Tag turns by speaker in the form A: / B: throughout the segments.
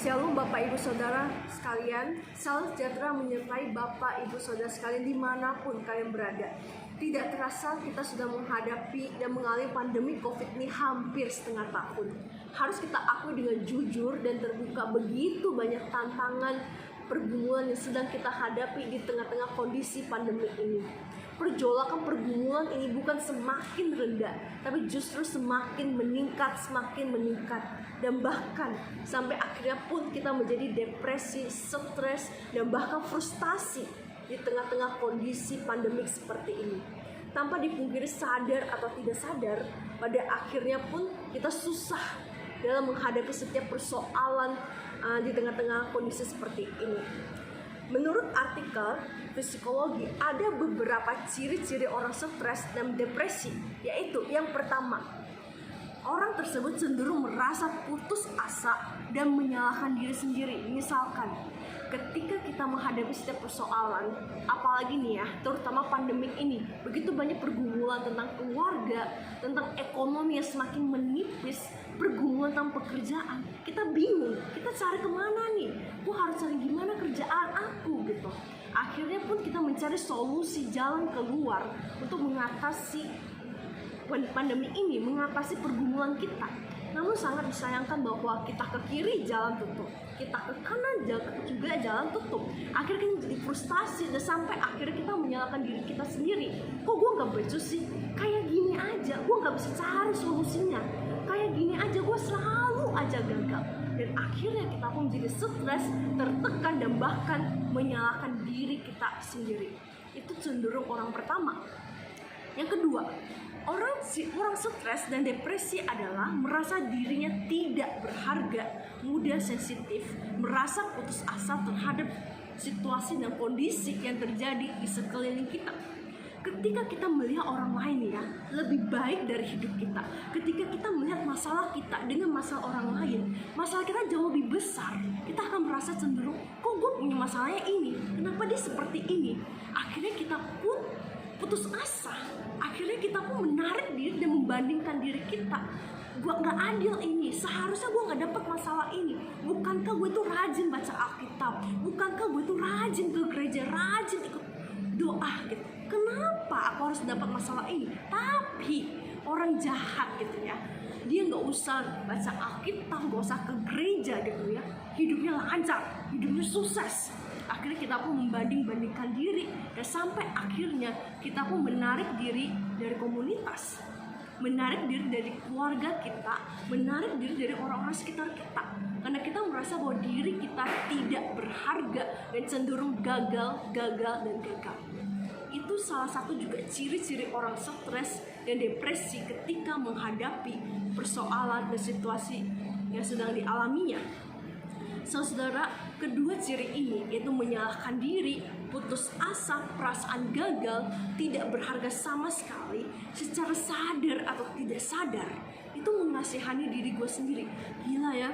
A: Shalom Bapak Ibu Saudara sekalian, salam sejahtera menyertai Bapak Ibu Saudara sekalian dimanapun kalian berada. Tidak terasa kita sudah menghadapi dan mengalami pandemi COVID ini hampir setengah tahun. Harus kita akui dengan jujur dan terbuka, begitu banyak tantangan pergumulan yang sedang kita hadapi di tengah-tengah kondisi pandemi ini. Perjolakan pergumulan ini bukan semakin rendah, tapi justru semakin meningkat, dan bahkan sampai akhirnya pun kita menjadi depresi, stres, dan bahkan frustasi di tengah-tengah kondisi pandemik seperti ini. Tanpa dipungkiri sadar atau tidak sadar, pada akhirnya pun kita susah dalam menghadapi setiap persoalan di tengah-tengah kondisi seperti ini. Menurut artikel psikologi, ada beberapa ciri-ciri orang stres dan depresi, yaitu yang pertama, orang tersebut cenderung merasa putus asa dan menyalahkan diri sendiri. Misalkan, ketika kita menghadapi setiap persoalan, apalagi nih ya, terutama pandemik ini, begitu banyak pergumulan tentang keluarga, tentang ekonomi yang semakin menipis, pergumulan tentang pekerjaan, kita bingung, kita cari kemana nih? Gue harus cari gimana kerjaan aku gitu. Akhirnya pun kita mencari solusi jalan keluar untuk mengatasi pandemi ini, mengatasi pergumulan kita. Namun sangat disayangkan bahwa kita ke kiri jalan tutup, kita ke kanan juga jalan tutup. Akhirnya kita jadi frustasi dan sampai akhirnya kita menyalahkan diri kita sendiri. Kok gue gak becus sih? Kayak gini aja, gue gak bisa cari solusinya. Kayak gini aja, gue selalu aja gagal. Dan akhirnya kita pun menjadi stres, tertekan, dan bahkan menyalahkan diri kita sendiri. Itu cenderung orang pertama. Yang kedua, orang stres dan depresi adalah merasa dirinya tidak berharga, mudah sensitif, merasa putus asa terhadap situasi dan kondisi yang terjadi di sekeliling kita. Ketika kita melihat orang lain ya lebih baik dari hidup kita, ketika kita melihat masalah kita dengan masalah orang lain, masalah kita jauh lebih besar, kita akan merasa cenderung, kok gue punya masalahnya ini, kenapa dia seperti ini? Akhirnya kita pun putus asa, akhirnya kita pun menarik diri dan membandingkan diri kita. Gue gak adil ini, seharusnya gue gak dapat masalah ini. Bukankah gue tuh rajin baca Alkitab, bukankah gue tuh rajin ke gereja, rajin ikut doa gitu. Kenapa aku harus dapat masalah ini? Tapi orang jahat gitu ya, dia gak usah baca Alkitab, gak usah ke gereja gitu ya, hidupnya lancar, hidupnya sukses. Akhirnya kita pun membanding-bandingkan diri, dan sampai akhirnya kita pun menarik diri dari komunitas, menarik diri dari keluarga kita, menarik diri dari orang-orang sekitar kita, karena kita merasa bahwa diri kita tidak berharga dan cenderung gagal. Itu salah satu juga ciri-ciri orang stres dan depresi ketika menghadapi persoalan dan situasi yang sedang dialaminya. Saudara, kedua ciri ini yaitu menyalahkan diri, putus asa, perasaan gagal, tidak berharga sama sekali, secara sadar atau tidak sadar, itu mengasihani diri gue sendiri. Gila ya,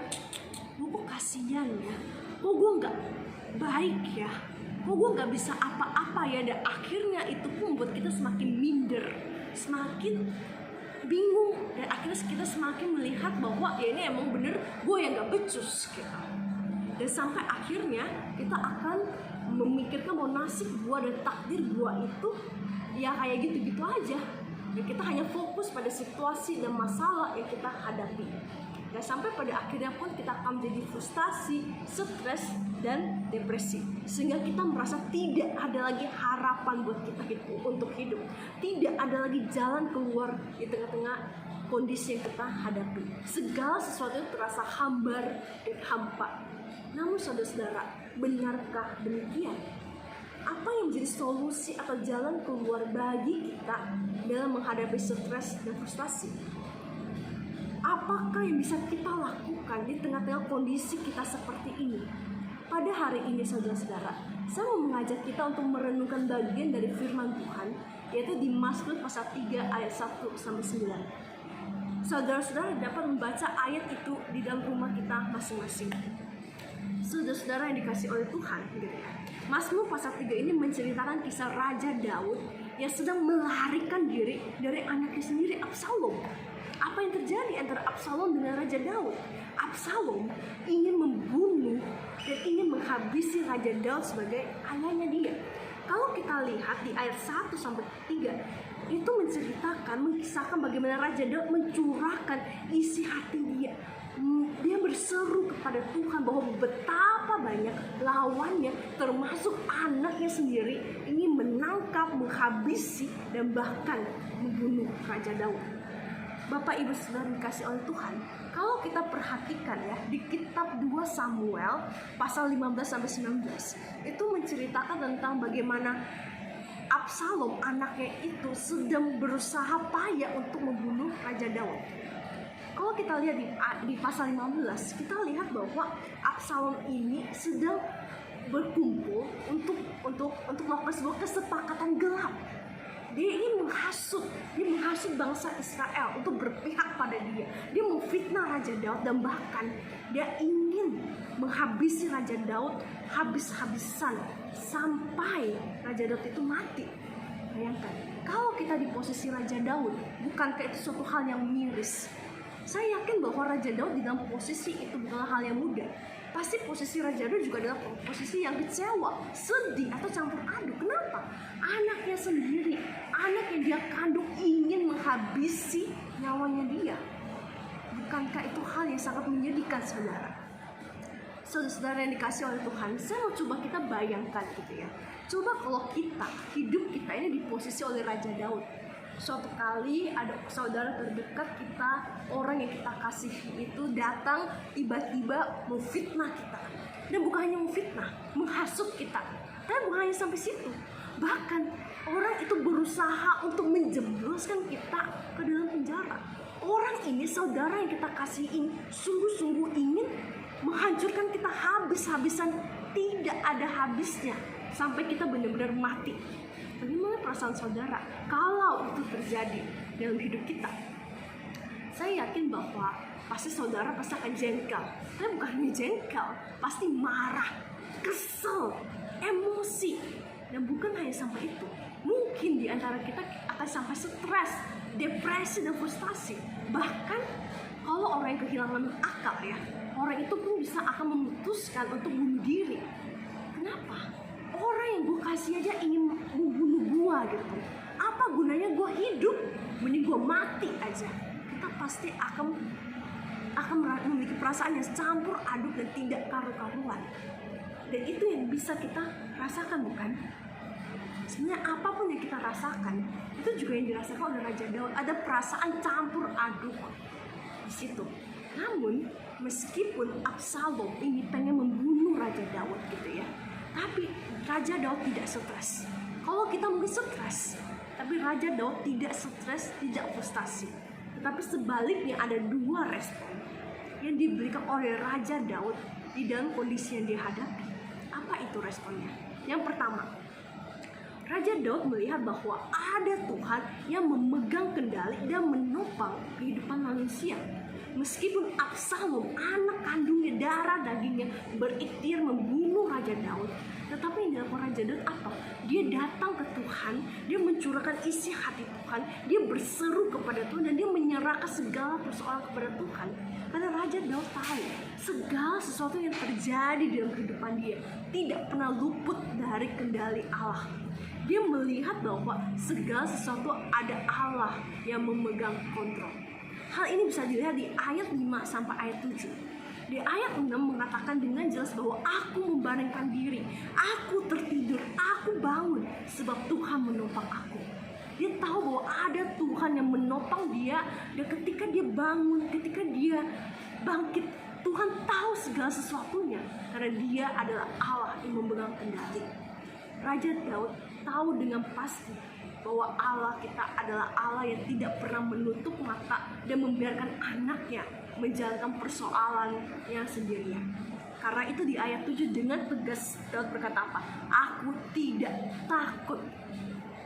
A: gue kok kasihan ya, kok gue gak baik ya, kok gue gak bisa apa-apa ya. Dan akhirnya itu pun membuat kita semakin minder, semakin bingung, dan akhirnya kita semakin melihat bahwa ya ini emang bener gue yang gak becus gitu. Dan sampai akhirnya kita akan memikirkan bahwa nasib gua dan takdir gua itu ya kayak gitu-gitu aja. Dan kita hanya fokus pada situasi dan masalah yang kita hadapi. Dan sampai pada akhirnya pun kita akan menjadi frustasi, stres, dan depresi. Sehingga kita merasa tidak ada lagi harapan buat kita untuk hidup. Tidak ada lagi jalan keluar di tengah-tengah kondisi yang kita hadapi. Segala sesuatu terasa hambar dan hampa. Namun saudara-saudara, benarkah demikian? Apa yang menjadi solusi atau jalan keluar bagi kita dalam menghadapi stres dan frustasi? Apakah yang bisa kita lakukan di tengah-tengah kondisi kita seperti ini? Pada hari ini saudara-saudara, saya mau mengajak kita untuk merenungkan bagian dari firman Tuhan, yaitu di Mazmur pasal 3 ayat 1-9. Saudara-saudara dapat membaca ayat itu di dalam rumah kita masing-masing. Saudara-saudara yang dikasih oleh Tuhan gitu ya. Mazmur pasal 3 ini menceritakan kisah Raja Daud yang sedang melarikan diri dari anaknya sendiri, Absalom. Apa yang terjadi antara Absalom dengan Raja Daud? Absalom ingin membunuh menghabisi Raja Daud sebagai ayahnya dia. Kalau kita lihat di ayat 1-3, itu menceritakan, mengisahkan bagaimana Raja Daud mencurahkan isi hati dia. Dia berseru kepada Tuhan bahwa betapa banyak lawannya, termasuk anaknya sendiri, ingin menangkap, menghabisi, dan bahkan membunuh Raja Daud. Bapak Ibu Saudara dikasih oleh Tuhan, kalau kita perhatikan ya, di kitab 2 Samuel pasal 15-19 itu menceritakan tentang bagaimana Absalom anaknya itu sedang berusaha payah untuk membunuh Raja Daud. Kalau kita lihat di pasal 15, kita lihat bahwa Absalom ini sedang berkumpul untuk melakukan sebuah kesepakatan gelap. Dia ingin menghasut bangsa Israel untuk berpihak pada dia. Dia memfitnah Raja Daud dan bahkan dia ingin menghabisi Raja Daud habis-habisan sampai Raja Daud itu mati. Bayangkan, kalau kita di posisi Raja Daud, bukankah itu suatu hal yang miris? Saya yakin bahwa Raja Daud di dalam posisi itu bukanlah hal yang mudah. Pasti posisi Raja Daud juga adalah posisi yang kecewa, sedih, atau campur aduk. Kenapa? Anaknya sendiri, anak yang dia kandung ingin menghabisi nyawanya dia. Bukankah itu hal yang sangat menyedihkan, saudara? Saudara-saudara yang dikasih oleh Tuhan, saya mau coba kita bayangkan gitu ya. Coba kalau hidup kita ini diposisi oleh Raja Daud. Suatu kali ada saudara terdekat kita, orang yang kita kasihi itu datang tiba-tiba memfitnah kita. Dan bukan hanya memfitnah, menghasut kita. Dan bukan hanya sampai situ, bahkan orang itu berusaha untuk menjebloskan kita ke dalam penjara. Orang ini, saudara yang kita kasihin, sungguh-sungguh ingin menghancurkan kita habis-habisan, tidak ada habisnya, sampai kita benar-benar mati. Bagaimana perasaan saudara kalau itu terjadi dalam hidup kita? Saya yakin bahwa pasti saudara pasti akan jengkel. Tapi bukan hanya jengkel, pasti marah, kesel, emosi. Dan bukan hanya sampai itu, mungkin di antara kita akan sampai stres, depresi, dan frustasi. Bahkan kalau orang yang kehilangan akal ya, orang itu pun bisa akan memutuskan untuk bunuh diri. Kenapa? Orang yang gue kasih aja ingin membunuh gue gitu. Apa gunanya gue hidup? Mending gue mati aja. Kita pasti akan memiliki perasaan yang campur aduk dan tidak karu-karuan. Dan itu yang bisa kita rasakan, bukan? Sebenarnya apapun yang kita rasakan, itu juga yang dirasakan oleh Raja Daud. Ada perasaan campur aduk di situ. Namun meskipun Absalom ini pengen membunuh Raja Daud gitu ya, tapi Raja Daud tidak stres. Kalau kita mungkin stres, tapi Raja Daud tidak stres, tidak frustasi. Tetapi sebaliknya ada dua respon yang diberikan oleh Raja Daud di dalam kondisi yang dihadapi. Apa itu responnya? Yang pertama, Raja Daud melihat bahwa ada Tuhan yang memegang kendali dan menopang kehidupan manusia. Meskipun Absalom, anak kandungnya, darah dagingnya, berikhtiar membunuh Raja Daud, tetapi yang dilakukan Raja Daud apa? Dia datang ke Tuhan, dia mencurahkan isi hati Tuhan, dia berseru kepada Tuhan, dan dia menyerahkan segala persoalan kepada Tuhan. Karena Raja Daud tahu segala sesuatu yang terjadi dalam kehidupan dia tidak pernah luput dari kendali Allah. Dia melihat bahwa segala sesuatu ada Allah yang memegang kontrol. Hal ini bisa dilihat di ayat 5 sampai ayat 7. Di ayat 6 mengatakan dengan jelas bahwa aku membaringkan diri, aku tertidur, aku bangun sebab Tuhan menopang aku. Dia tahu bahwa ada Tuhan yang menopang dia, dan ketika dia bangun, ketika dia bangkit, Tuhan tahu segala sesuatunya karena dia adalah Allah yang memegang kendali. Raja Daud tahu dengan pasti bahwa Allah kita adalah Allah yang tidak pernah menutup mata dan membiarkan anaknya menjalankan persoalannya sendirian. Karena itu di ayat 7 dengan tegas Daud berkata apa? Aku tidak takut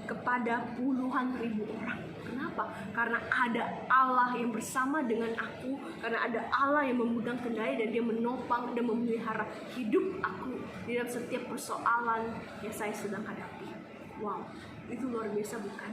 A: kepada puluhan ribu orang. Kenapa? Karena ada Allah yang bersama dengan aku, karena ada Allah yang memegang kendali dan dia menopang dan memelihara hidup aku di dalam setiap persoalan yang saya sedang hadapi. Wow, itu luar biasa bukan?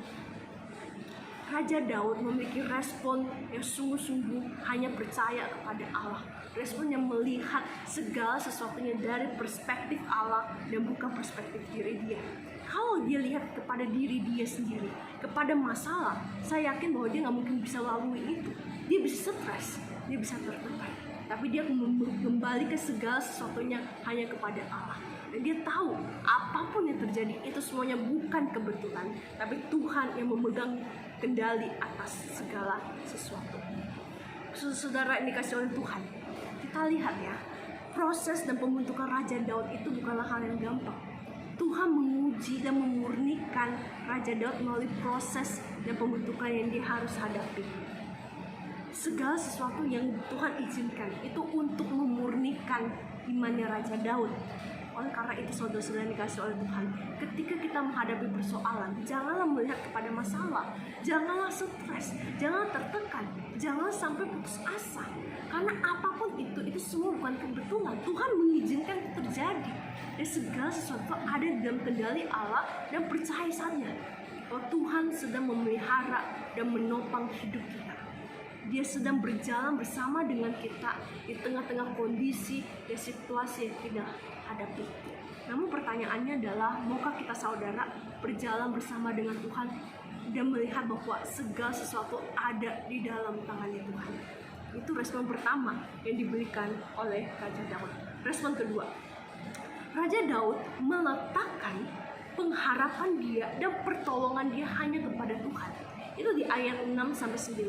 A: Raja Daud memiliki respon yang sungguh-sungguh hanya percaya kepada Allah. Respon yang melihat segala sesuatunya dari perspektif Allah dan bukan perspektif diri dia. Kalau dia lihat kepada diri dia sendiri, kepada masalah, saya yakin bahwa dia nggak mungkin bisa lalui itu. Dia bisa stres, dia bisa tertekan. Tapi dia kembali ke segala sesuatunya hanya kepada Allah. Dan dia tahu apapun yang terjadi itu semuanya bukan kebetulan, tapi Tuhan yang memegang kendali atas segala sesuatu. Saudara yang dikasih oleh Tuhan, kita lihat ya, proses dan pembentukan Raja Daud itu bukanlah hal yang gampang. Tuhan menguji dan memurnikan Raja Daud melalui proses dan pembentukan yang dia harus hadapi. Segala sesuatu yang Tuhan izinkan itu untuk memurnikan imannya Raja Daud. Oleh karena itu saudara-saudara yang dikasih oleh Tuhan, ketika kita menghadapi persoalan, janganlah melihat kepada masalah, janganlah stres, janganlah tertekan, jangan sampai putus asa. Karena apapun itu semua bukan kebetulan. Tuhan mengizinkan itu terjadi. Dan segala sesuatu ada dalam kendali Allah, dan percaya saja bahwa Tuhan sedang memelihara dan menopang hidup kita. Dia sedang berjalan bersama dengan kita di tengah-tengah kondisi dan situasi yang kita hadapi. Namun pertanyaannya adalah, maukah kita saudara berjalan bersama dengan Tuhan dan melihat bahwa segala sesuatu ada di dalam tangannya Tuhan? Itu respon pertama yang diberikan oleh Raja Daud. Respon kedua, Raja Daud meletakkan pengharapan dia dan pertolongan dia hanya kepada Tuhan. Itu di ayat 6-9.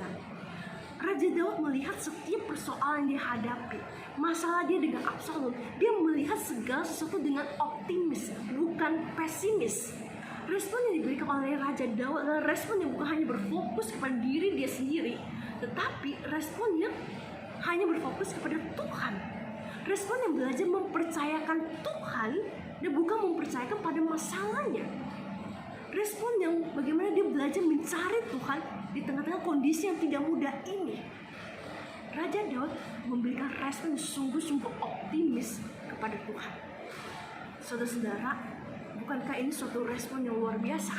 A: Raja Daud melihat setiap persoalan yang dia hadapi, masalah dia dengan Absalom, dia melihat segala sesuatu dengan optimis, bukan pesimis. Respon yang diberikan oleh Raja Daud adalah respon yang bukan hanya berfokus kepada diri dia sendiri, tetapi respon yang hanya berfokus kepada Tuhan. Respon yang belajar mempercayakan Tuhan dan bukan mempercayakan pada masalahnya. Respon yang bagaimana dia belajar mencari Tuhan di tengah-tengah kondisi yang tidak mudah ini. Raja Daud memberikan respon yang sungguh-sungguh optimis kepada Tuhan. Saudara-saudara, bukankah ini suatu respon yang luar biasa?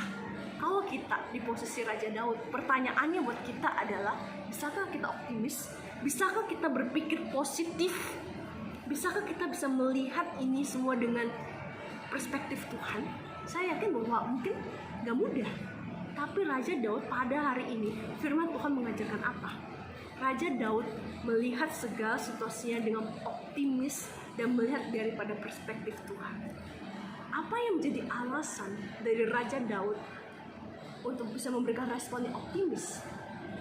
A: Kalau kita di posisi Raja Daud, pertanyaannya buat kita adalah, bisakah kita optimis? Bisakah kita berpikir positif? Bisakah kita bisa melihat ini semua dengan perspektif Tuhan? Saya yakin bahwa mungkin gak mudah. Tapi Raja Daud pada hari ini, firman Tuhan mengajarkan apa? Raja Daud melihat segala situasinya dengan optimis dan melihat daripada perspektif Tuhan. Apa yang menjadi alasan dari Raja Daud untuk bisa memberikan respon yang optimis?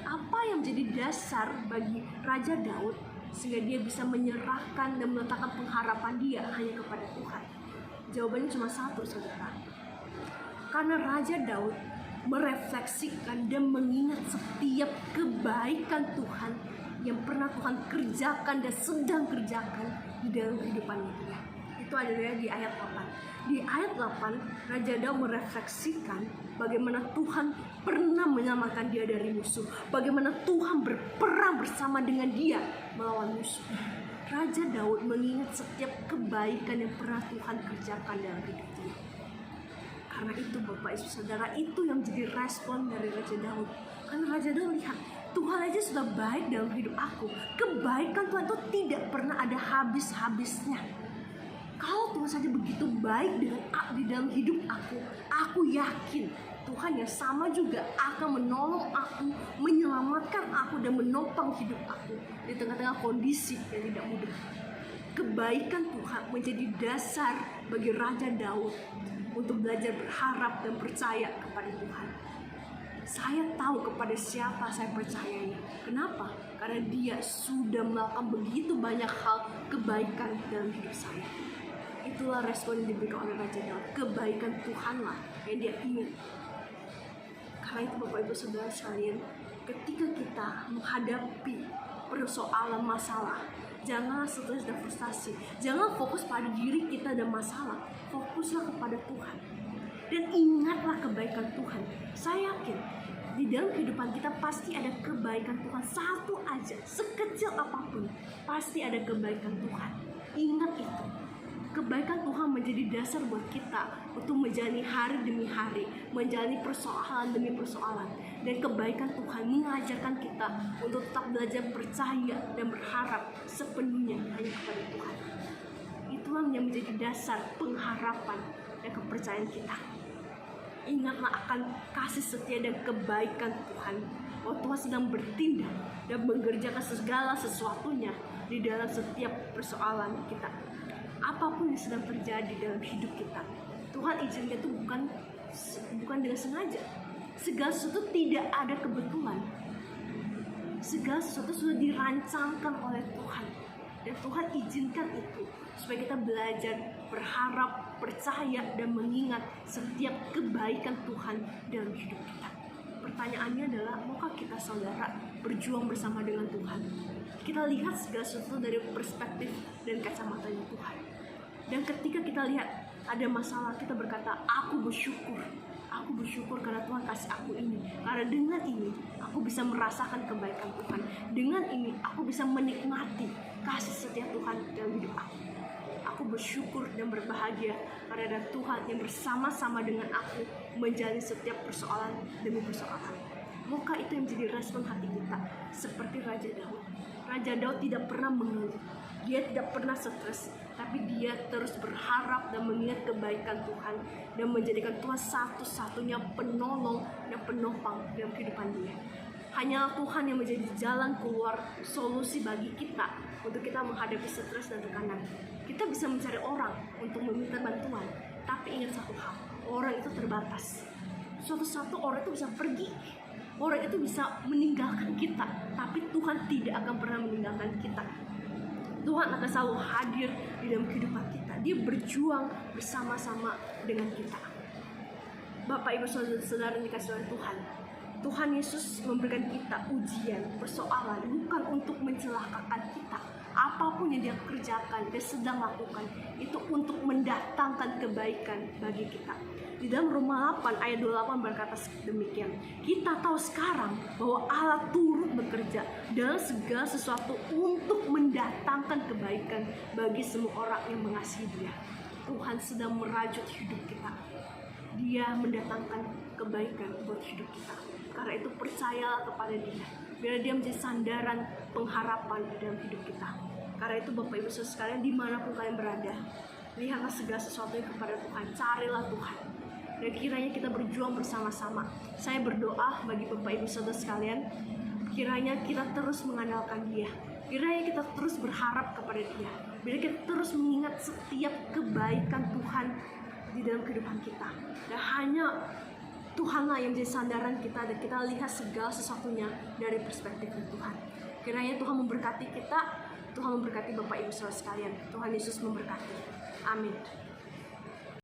A: Apa yang menjadi dasar bagi Raja Daud sehingga dia bisa menyerahkan dan meletakkan pengharapan dia hanya kepada Tuhan? Jawabannya cuma satu, saudara. Karena Raja Daud merefleksikan dan mengingat setiap kebaikan Tuhan yang pernah Tuhan kerjakan dan sedang kerjakan di dalam kehidupannya dia. Itu adalah di ayat 8. Di ayat 8, Raja Daud merefleksikan bagaimana Tuhan pernah menyelamatkan dia dari musuh, bagaimana Tuhan berperang bersama dengan dia melawan musuh. Raja Daud mengingat setiap kebaikan yang pernah Tuhan kerjakan dalam hidup dia. Karena itu Bapak Ibu Saudara, itu yang menjadi respon dari Raja Daud. Karena Raja Daud lihat, Tuhan aja sudah baik dalam hidup aku. Kebaikan Tuhan itu tidak pernah ada habis-habisnya. Kalau Tuhan saja begitu baik di dalam hidup aku yakin Tuhan yang sama juga akan menolong aku, menyelamatkan aku dan menopang hidup aku di tengah-tengah kondisi yang tidak mudah. Kebaikan Tuhan menjadi dasar bagi Raja Daud untuk belajar berharap dan percaya kepada Tuhan. Saya tahu kepada siapa saya percayanya. Kenapa? Karena dia sudah melakukan begitu banyak hal kebaikan dalam hidup saya. Itulah respon yang diberikan oleh Raja Daud. Kebaikan Tuhanlah yang dia ingin. Karena itu Bapak Ibu Saudara sekalian, ketika kita menghadapi persoalan masalah, janganlah stres dan frustasi. Jangan fokus pada diri kita dan masalah. Fokuslah kepada Tuhan. Dan ingatlah kebaikan Tuhan. Saya yakin di dalam kehidupan kita pasti ada kebaikan Tuhan. Satu aja, sekecil apapun, pasti ada kebaikan Tuhan. Ingat itu. Kebaikan Tuhan menjadi menjadi dasar buat kita untuk menjalani hari demi hari, menjalani persoalan demi persoalan. Dan kebaikan Tuhan mengajarkan kita untuk tetap belajar percaya dan berharap sepenuhnya hanya kepada Tuhan. Itulah yang menjadi dasar pengharapan dan kepercayaan kita. Ingatlah akan kasih setia dan kebaikan Tuhan, bahwa Tuhan sedang bertindak dan mengerjakan segala sesuatunya di dalam setiap persoalan kita. Apapun yang sedang terjadi dalam hidup kita, Tuhan izinkan itu bukan dengan sengaja. Segala sesuatu tidak ada kebetulan. Segala sesuatu sudah dirancangkan oleh Tuhan, dan Tuhan izinkan itu supaya kita belajar berharap, percaya, dan mengingat setiap kebaikan Tuhan dalam hidup kita. Pertanyaannya adalah, maukah kita saudara berjuang bersama dengan Tuhan? Kita lihat segala sesuatu dari perspektif dan kacamatanya Tuhan. Dan ketika kita lihat ada masalah, kita berkata, aku bersyukur karena Tuhan kasih aku ini. Karena dengan ini aku bisa merasakan kebaikan Tuhan. Dengan ini aku bisa menikmati kasih setia Tuhan dalam hidup aku. Aku bersyukur dan berbahagia karena ada Tuhan yang bersama-sama dengan aku menjalani setiap persoalan demi persoalan. Maukah itu yang menjadi respon hati kita seperti Raja Daud? Raja Daud tidak pernah mengeluh, dia tidak pernah stres, tapi dia terus berharap dan mengingat kebaikan Tuhan dan menjadikan Tuhan satu-satunya penolong dan penopang dalam kehidupan dia. Hanyalah Tuhan yang menjadi jalan keluar, solusi bagi kita untuk kita menghadapi stres dan tekanan. Kita bisa mencari orang untuk meminta bantuan, tapi ingat satu hal, orang itu terbatas. Suatu orang itu bisa pergi, orang itu bisa meninggalkan kita, tapi Tuhan tidak akan pernah meninggalkan kita. Tuhan akan selalu hadir di dalam kehidupan kita. Dia berjuang bersama-sama dengan kita. Bapak, Ibu, Saudara yang dikasihi oleh Tuhan, Tuhan Yesus memberikan kita ujian, persoalan, bukan untuk mencelakakan kita. Apapun yang dia kerjakan, dia sedang lakukan, itu untuk mendatangkan kebaikan bagi kita. Di dalam Roma 8 ayat 28 berkata demikian, kita tahu sekarang bahwa Allah turut bekerja dalam segala sesuatu untuk mendatangkan kebaikan bagi semua orang yang mengasihi Dia. Tuhan sedang merajut hidup kita. Dia mendatangkan kebaikan buat hidup kita. Karena itu percayalah kepada Dia, biar Dia menjadi sandaran pengharapan dalam hidup kita. Karena itu Bapak Ibu Saudara sekalian, dimanapun kalian berada, lihatlah segala sesuatunya kepada Tuhan, carilah Tuhan. Dan kiranya kita berjuang bersama-sama. Saya berdoa bagi Bapak Ibu Saudara sekalian, kiranya kita terus mengandalkan Dia, kiranya kita terus berharap kepada Dia, biar kita terus mengingat setiap kebaikan Tuhan di dalam kehidupan kita. Dan hanya Tuhanlah yang menjadi sandaran kita, dan kita lihat segala sesuatunya dari perspektif Tuhan. Kiranya Tuhan memberkati kita, Tuhan memberkati Bapak Ibu Saudara sekalian. Tuhan Yesus memberkati. Amin.